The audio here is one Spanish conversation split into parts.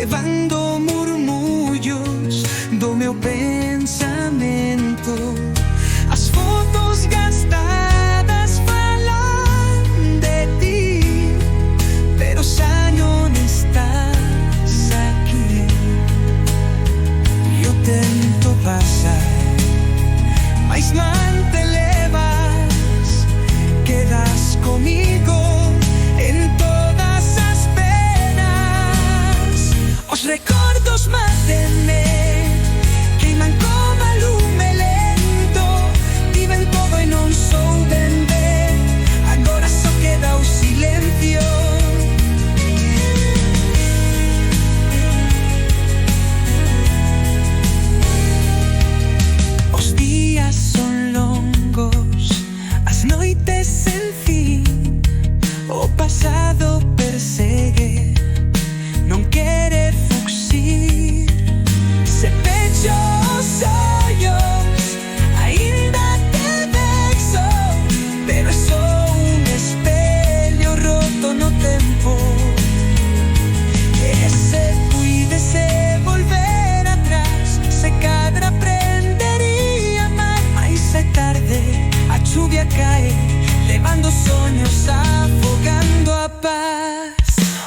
levando murmullos do meu pensamento. As fotos gastadas falan de ti, pero xa non estás aquí. Eu tento pasar, mais mal te levas, quedas comigo en todas as penas. Os recordos mátenme, queiman como a lume lento. Tiven todo e non souben ver, agora só queda o silencio. Os días son longos, as noites sen fin. O pasado persegue, non quere fuxir. Se pecho os ollos, aínda te vexo, pero é só un espello roto no tempo. E se puidese volver atrás, se cadra aprendería amar. Mais é tarde, a chuvia cae, levando soños, afogando a paz.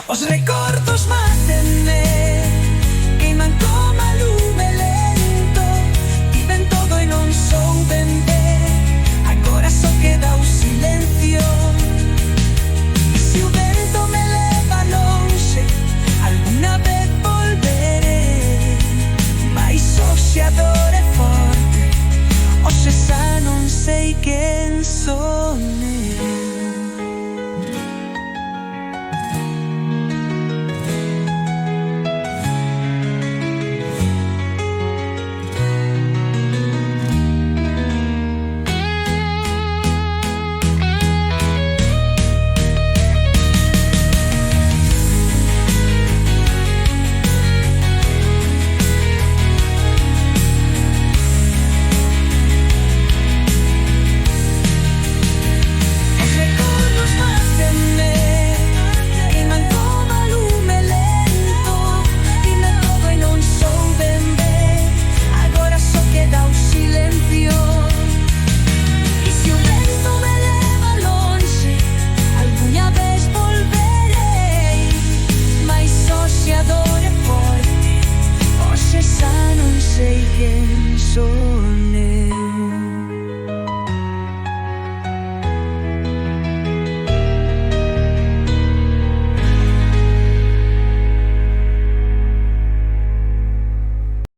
Os recordos mátenme, queiman como a lume lento. Tiven todo e non souben ver, agora só queda o silencio. E se o vento me leva lonxe, alguna vez volveré. Mais hoxe a dor é forte, hoxe xa non sei quen son eu. Sei quen son eu.